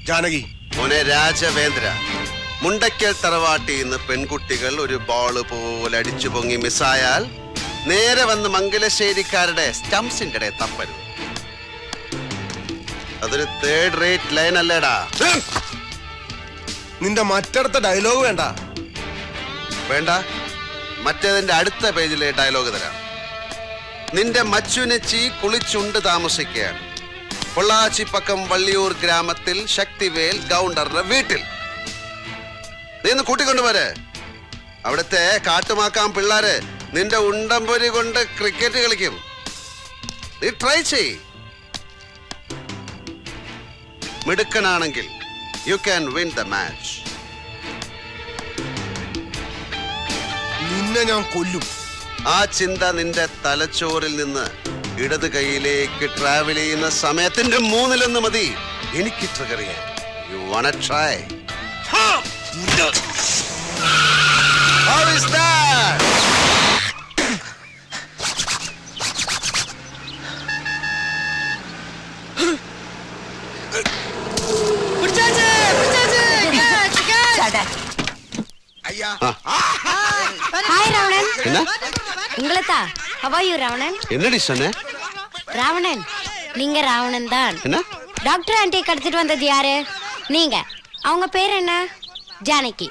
ജാനകി മോനെ രാജവേന്ദ്ര, മുണ്ടയ്ക്കൽ തറവാട്ടിൽ നിന്ന് പെൺകുട്ടികൾ ഒരു ബോള് പോലെ അടിച്ചു പൊങ്ങി മിസ്സായാൽ നേരെ വന്ന് മംഗലശ്ശേരിക്കാരുടെ സ്റ്റംസിന്റെ ഇടയിൽ തപ്പരുത്. അതൊരു തേർഡ് റേറ്റ് ലൈൻ അല്ലേടാ. നിന്റെ മറ്റടുത്ത ഡയലോഗ് വേണ്ട. വേണ്ട, മറ്റേതിന്റെ അടുത്ത പേജിലെ ഡയലോഗ് തരാം. നിന്റെ മച്ചുനച്ചി കുളിച്ചുണ്ട് താമസിക്കുകയാണ് പൊള്ളാച്ചി പക്കം വള്ളിയൂർ ഗ്രാമത്തിൽ ശക്തിവേൽ ഗൗണ്ടറുടെ വീട്ടിൽ. നീ ഒന്ന് കൂട്ടിക്കൊണ്ടുപോരെ. അവിടുത്തെ കാട്ടുമാക്കാൻ പിള്ളേര് നിന്റെ ഉണ്ടംപൊരി കൊണ്ട് ക്രിക്കറ്റ് കളിക്കും. നീ ട്രൈ ചെയ്. മിടുക്കനാണെങ്കിൽ you can win the match. നിന്നെ ഞാൻ കൊല്ലും. ആ ചിന്ത നിന്റെ തലച്ചോറിൽ നിന്ന് ഇടത് കൈയിലേക്ക് ട്രാവൽ ചെയ്യുന്ന സമയത്തിന്റെ 1/3 മതി എനിക്ക് ട്രിഗർ ചെയ്യാൻ. You want to try? How is that? Hi Ravanan. என்ன உங்களதா? How are you Ravanan? என்னடி சொன்ன? ராவணன், நீங்க ராவணன் தான். என்ன? டாக்டர் ஆண்டி கடத்திட்டு வந்தது யாரு? நீங்க. அவங்க பேர் என்ன? ஜானகி.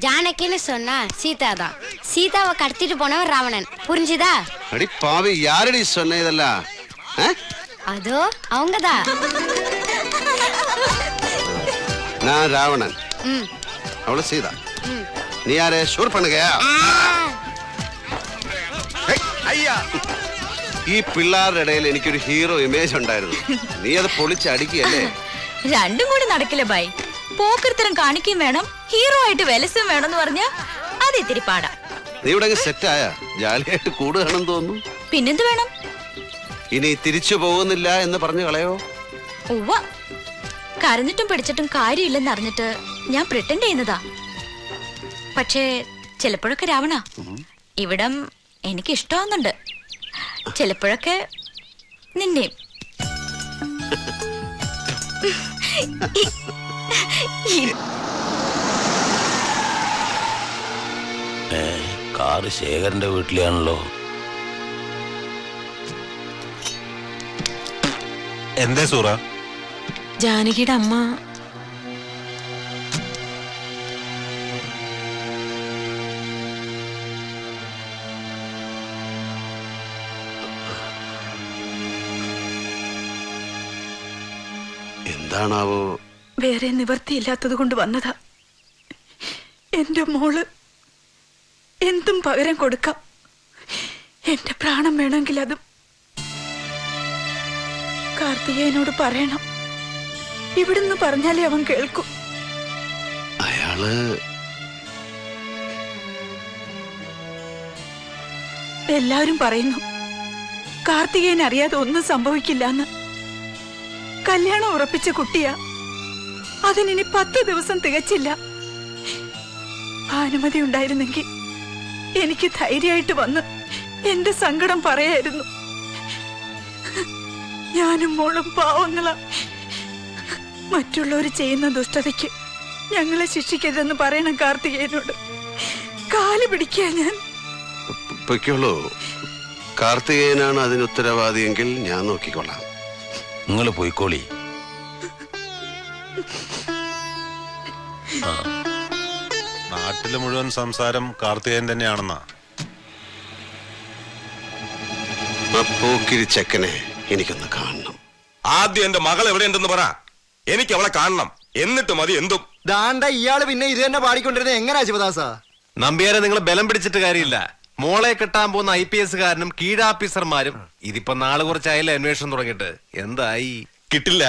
ஜானகின்னு சொன்னா சீதா தான். சீதாவை கடத்திட்டு போனவன் ராவணன். புரிஞ்சுதா? அடி பாவி, யாரடி சொன்ன இதெல்லாம்? அதோ அவங்கதான். நான் ராவணன், அவள சீதா. நீ யாரு? ஷூர் பண்ணுங்க. ഈ പിള്ളേരുടെ ഇടയിൽ എനിക്കൊരു ഹീറോ ഇമേജ് ഉണ്ടായിരുന്നു. നീ അത് പൊളിച്ചടിക്കുകയല്ലേ? രണ്ടും കൂടി നടക്കില്ല ബൈ. പോക്കർത്തരം കാണിക്കുകയും വേണം, ഹീറോ ആയിട്ട് വെലസും വേണമെന്ന് പറഞ്ഞ അത് ഇത്തിരി പാടാ. നീ ഇവിടെ സെറ്റായ ജാലിയായിട്ട് കൂടുകയാണെന്ന് തോന്നുന്നു. പിന്നെന്ത് വേണം? ഇനി തിരിച്ചു പോകുന്നില്ല എന്ന് പറഞ്ഞു കളയോ? ഉവ്വ, കരഞ്ഞിട്ടും പിടിച്ചിട്ടും കാര്യമില്ലെന്ന് അറിഞ്ഞിട്ട് ഞാൻ പ്രിട്ടൻഡ് ചെയ്യുന്നതാ. പക്ഷേ ചിലപ്പോഴൊക്കെ രാവണ, ഇവിടം എനിക്ക് ഇഷ്ടമാവുന്നുണ്ട്. ചിലപ്പോഴൊക്കെ നിന്നെയും. കാറ് ശേഖരന്റെ വീട്ടിലാണല്ലോ. എന്തേ സൂറ? ജാനകിയുടെ അമ്മ എന്താണാവോ? വേറെ നിവർത്തിയില്ലാത്തത് കൊണ്ട് വന്നതാ. എന്റെ മോള് എന്തും പകരം കൊടുക്കാം. എന്റെ പ്രാണം വേണമെങ്കിൽ അതും. കാർത്തികേയനോട് പറയണം. ഇവിടുന്ന് പറഞ്ഞാലേ അവൻ കേൾക്കും. അയാള് എല്ലാവരും പറയുന്നു കാർത്തികേയൻ അറിയാതെ ഒന്നും സംഭവിക്കില്ലെന്ന്. കല്യാണം ഉറപ്പിച്ച കുട്ടിയാ. അതിനി 10 ദിവസം തികച്ചില്ല. അനുമതി ഉണ്ടായിരുന്നെങ്കിൽ എനിക്ക് ധൈര്യമായിട്ട് വന്ന് എന്റെ സങ്കടം പറയായിരുന്നു. ഞാനും മോളും പാവങ്ങളാ. മറ്റുള്ളവർ ചെയ്യുന്ന ദുഷ്ടതയ്ക്ക് ഞങ്ങളെ ശിക്ഷിക്കരുതെന്ന് പറയണം കാർത്തികേയനോട്. കാല് പിടിക്കുക ഞാൻ. പൊയ്ക്കോളൂ. കാർത്തികേയനാണ് അതിന് ഉത്തരവാദിയെങ്കിൽ ഞാൻ നോക്കിക്കൊള്ളാം. നിങ്ങൾ പോയിക്കോളി. നാട്ടില് മുഴുവൻ സംസാരം കാർത്തികേയൻ തന്നെയാണെന്നാ. പോക്കിരി ചെക്കനെ എനിക്കൊന്ന് കാണണം. ആദ്യം എന്റെ മകൾ എവിടെയുണ്ടെന്ന് പറ. എനിക്ക് അവളെ കാണണം. എന്നിട്ട് മതി എന്തും. ദാണ്ട ഇയാള് പിന്നെ ഇത് തന്നെ പാടിക്കൊണ്ടിരുന്നത് എങ്ങനെയാ ശിവദാസ? നമ്പ്യാരെ, നിങ്ങൾ ബലം പിടിച്ചിട്ട് കാര്യമില്ല. മോളെ കെട്ടാൻ പോകുന്ന IPS കാരനും കീഴാഫീസർമാരും ഇതിപ്പോ നാളെ കുറച്ചായാലും അന്വേഷണം തുടങ്ങിയിട്ട് എന്തായി? കിട്ടില്ല,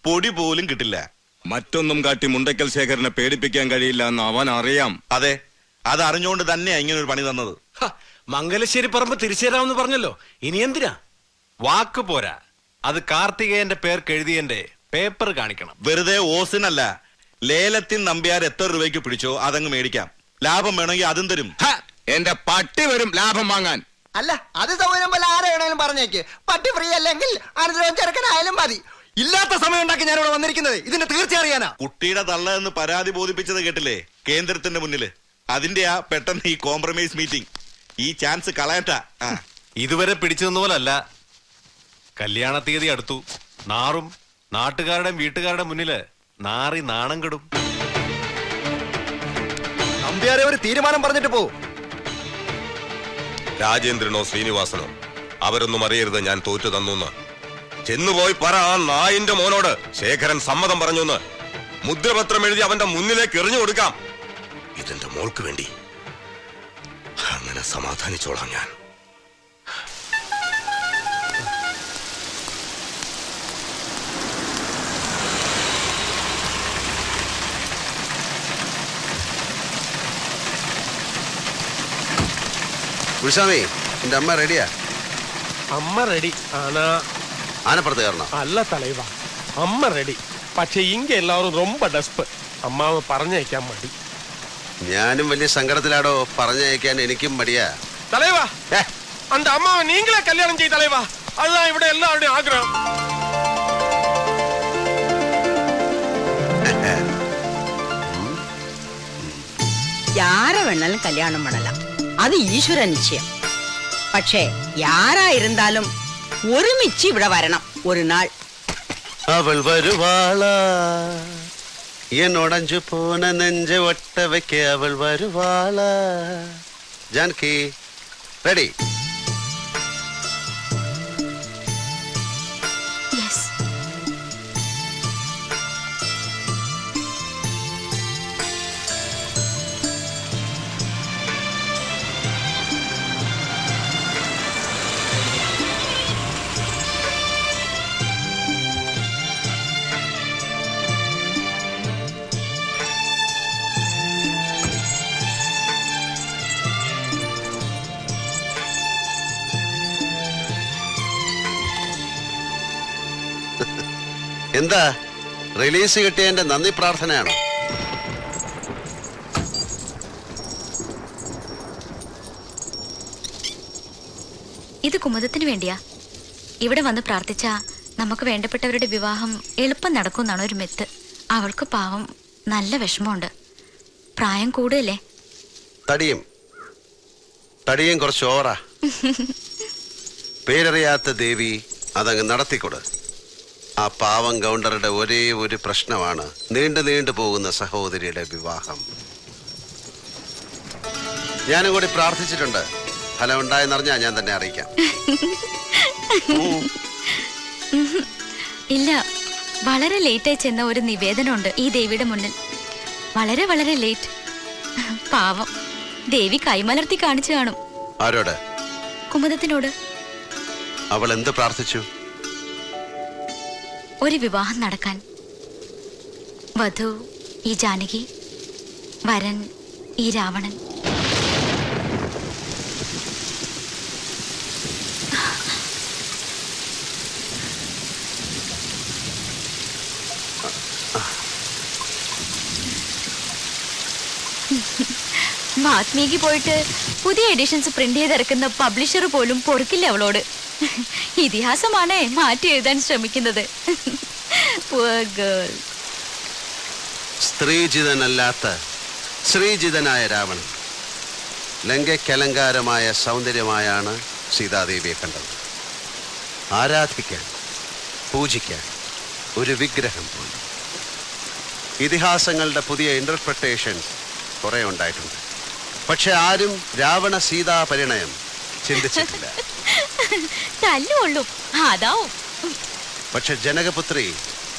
പൊടി പോലും കിട്ടില്ല. മറ്റൊന്നും കാട്ടി മുണ്ടയ്ക്കൽ ശേഖരനെ പേടിപ്പിക്കാൻ കഴിയില്ല എന്ന് അവൻ അറിയാം. അതെ, അത് അറിഞ്ഞുകൊണ്ട് തന്നെയാ ഇങ്ങനെ ഒരു പണി തന്നത്. മംഗലശ്ശേരി പറമ്പ് തിരിച്ചു തരാമെന്ന് പറഞ്ഞല്ലോ, ഇനി എന്തിനാ? വാക്ക് പോരാ, അത് കാർത്തികേയന്റെ പേർക്ക് എഴുതിയന്റെ പേപ്പർ കാണിക്കണം. വെറുതെ ഓസിനല്ല, ലേലത്തിൽ നമ്പ്യാർ എത്ര രൂപയ്ക്ക് പിടിച്ചോ അതങ്ങ് മേടിക്കാം. ലാഭം വേണമെങ്കിൽ അതും തരും. എന്റെ പട്ടി വരും ലാഭം വാങ്ങാൻ. അല്ല, അത് സൗകര്യം പോലെ ആരെ വേണേലും പറഞ്ഞേക്ക്. പട്ടി ഫ്രീ അല്ലെങ്കിൽ അനുദ്രവം ചെറുക്കനായാലും മതി. ഇല്ലാത്ത സമയം ഉണ്ടാക്കി ഞാൻ ഇവിടെ വന്നിരിക്കുന്നത് ഇതിന്റെ തീർച്ച അറിയാനാ. കുട്ടിയുടെ തള്ള എന്ന് പരാതി ബോധിപ്പിച്ചത് കേട്ടില്ലേ കേന്ദ്രത്തിന്റെ മുന്നില്? അതിന്റെയാ പെട്ടെന്ന് ഈ കോംപ്രമൈസ് മീറ്റിംഗ്. ഈ ചാൻസ് കളയട്ടാ. ഇതുവരെ പിടിച്ചു നിന്ന പോലല്ല. കല്യാണ തീയതി അടുത്തു. നാറും നാട്ടുകാരുടെയും വീട്ടുകാരുടെ മുന്നില് നാറി നാണം കെടും. നമ്പ്യാരെ ഒരു തീരുമാനം പറഞ്ഞിട്ട് പോ. രാജേന്ദ്രനോ ശ്രീനിവാസനോ അവരൊന്നും അറിയരുത് ഞാൻ തോറ്റു തന്നു. ചെന്നുപോയി പറ ആ നായിന്റെ മോനോട് ശേഖരൻ സമ്മതം പറഞ്ഞുന്ന്. മുദ്രപത്രം എഴുതി അവന്റെ മുന്നിലേക്ക് എറിഞ്ഞു കൊടുക്കാം. ഇതെന്റെ മോൾക്ക് വേണ്ടി. അങ്ങനെ സമാധാനിച്ചോളാം ഞാൻ. ഗുരുസ്വാമി, എന്റെ അമ്മ റെഡിയാ? അമ്മ റെഡി ആനാ? ആനപ്പുറത്ത് കയറണം. അല്ല തലൈവ, അമ്മ റെഡി. പക്ഷെ ഇങ്ങ എല്ലാവരും ரொம்ப ഡെസ്പ്. അമ്മാവ് പറഞ്ഞയക്കാൻ മടി. ഞാനും വലിയ സങ്കടത്തിലാടോ. പറഞ്ഞയക്കാൻ എനിക്കും മടിയാ. തലൈവ, அந்த അമ്മാവ് നീങ്ങളെ കല്യാണം ചെയ്യ തലൈവ. അതാ ഇവിടെ എല്ലാവരുടെയും ആഗ്രഹം. யார வேணாலும் கல்யாணம் பண்ணலாம், அது ஈஸ்வர நிச்சயம். പക്ഷേ யாரா இருந்தாலும் ഒരുമിച്ച് ഇവിടെ വരണം ഒരു നാൾ. അവൾ വരുവാളാ എന്നോടഞ്ചു പോന നെഞ്ച ഒട്ട വെക്ക അവൾ വരുവാളാ. ജാനകി റെഡി? എന്താ റിലീസ് കിട്ടിയതിന്റെ നന്ദി പ്രാർത്ഥനയാണോ? ഇത് കുമുദത്തിന് വേണ്ടിയാ. ഇവിടെ വന്ന് പ്രാർത്ഥിച്ച നമുക്ക് വേണ്ടപ്പെട്ടവരുടെ വിവാഹം എളുപ്പം നടക്കുമെന്നാണ് ഒരു മെത്ത്. അവൾക്ക് പാവം നല്ല വിഷമമുണ്ട്. പ്രായം കൂടുതലേ. തടിയും കുറച്ച് ഓവറാ. പേരറിയാത്ത ദേവി അതങ്ങ് നടത്തിക്കൊടു. ആ പാവം ഗൗണ്ടറുടെ ഒരേ ഒരു പ്രശ്നമാണ് നീണ്ടു പോകുന്ന സഹോദരിയുടെ വിവാഹം. ഞാനും കൂടി പ്രാർത്ഥിച്ചിട്ടുണ്ട്. ഫലം ഉണ്ടായെന്നറിഞ്ഞാൽ ഞാൻ തന്നെ അറിയിക്കാം. ഇല്ല, വളരെ ലേറ്റായി ചെന്ന ഒരു നിവേദനമുണ്ട് ഈ ദേവിയുടെ മുന്നിൽ. വളരെ വളരെ ലേറ്റ്. പാവം ദേവി കൈമലർത്തി കാണിച്ചു കാണും. ആരോട്? കുമുദത്തിനോട്. അവൾ എന്ത് പ്രാർത്ഥിച്ചു? ഒരു വിവാഹം നടക്കാൻ. വധു ഈ ജാനകി, വരൻ ഈ രാവണൻ. വാത്മീകി പോയിട്ട് പുതിയ എഡിഷൻസ് പ്രിന്റ് ചെയ്തിറക്കുന്ന പബ്ലിഷർ പോലും പൊറുക്കില്ല അവളോട്. ഇതിഹാസമാണേ മാറ്റി എഴുതാൻ ശ്രമിക്കുന്നത്. സ്ത്രീജിതനല്ലാത്ത ശ്രീജിതനായ രാവണൻ ലങ്കയ്ക്കലങ്കാരമായ സൗന്ദര്യമായാണ് സീതാദേവിയെ കണ്ടത്. ആരാധിക്കാൻ, പൂജിക്കാൻ ഒരു വിഗ്രഹം പോലും. ഇതിഹാസങ്ങളുടെ പുതിയ ഇന്റർപ്രിട്ടേഷൻസ് കുറെ ഉണ്ടായിട്ടുണ്ട്. പക്ഷെ ആരും രാവണ സീതാ പരിണയം ചിന്തിച്ചിട്ടില്ല. തല്ലുള്ളൂ അതാവും. പക്ഷെ ജനകപുത്രി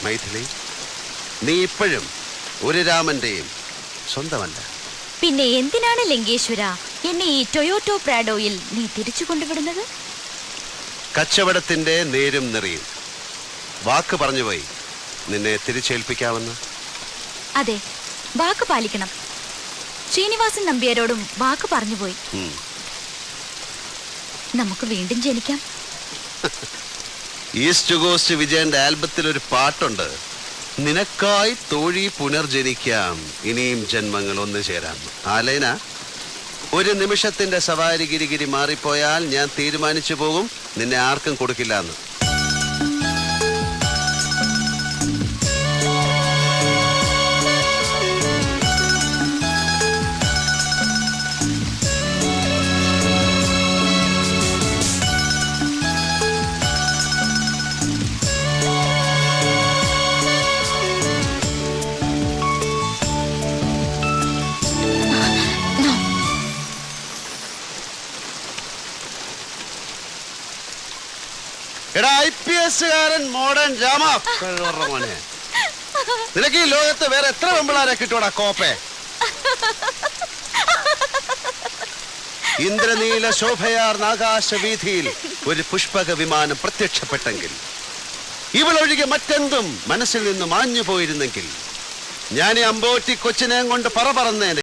മൈഥിലി, നീ ഇപ്പോഴും ഒരു രാമന്റെയും സ്വന്തമല്ല. പിന്നെ എന്തിനാണ് ലങ്കേശ്വര എന്നെ ഈ ടൊയോട്ടോ പ്രാഡോയിൽ നീ തിരിച്ചു കൊണ്ടുവിടുന്നത്? കച്ചവടത്തിന്റെ നേരും നിറയും. വാക്ക് പറഞ്ഞുപോയി നിന്നെ തിരിച്ചേൽപ്പിക്കാമെന്ന്. അതെ, വാക്ക് പാലിക്കണം. ശ്രീനിവാസൻ നമ്പ്യാരോടും വാക്ക് പറഞ്ഞുപോയി. നമുക്ക് വീണ്ടും ജനിക്കാം. ഈസ്റ്റ് കോസ്റ്റ് വിജയന്റെ ആൽബത്തിൽ ഒരു പാട്ടുണ്ട്, നിനക്കായി തോഴി പുനർജനിക്കാം, ഇനിയും ജന്മങ്ങൾ ഒന്നു ചേരാം. ആലൈന, ഒരു നിമിഷത്തിന്റെ സവാരി ഗിരിഗിരി മാറിപ്പോയാൽ ഞാൻ തീരുമാനിച്ചു പോകും നിന്നെ ആർക്കും കൊടുക്കില്ല എന്ന്. എടാ IPS കാരൻ മോഡേൺ രാമ മോനെ, നിനക്ക് ഈ ലോകത്ത് വേറെ എത്ര പെമ്പിളാരെ കിട്ടൂടാ കോപ്പെ? ഇന്ദ്രനീല ശോഭയാർന്ന ആകാശവീഥിയിൽ ഒരു പുഷ്പക വിമാനം പ്രത്യക്ഷപ്പെട്ടെങ്കിൽ, ഇവളൊഴികെ മറ്റെന്തും മനസ്സിൽ നിന്ന് മാഞ്ഞു പോയിരുന്നെങ്കിൽ, ഞാൻ ഈ അമ്പോട്ടി കൊച്ചിനെയും കൊണ്ട് പറന്നേനെ.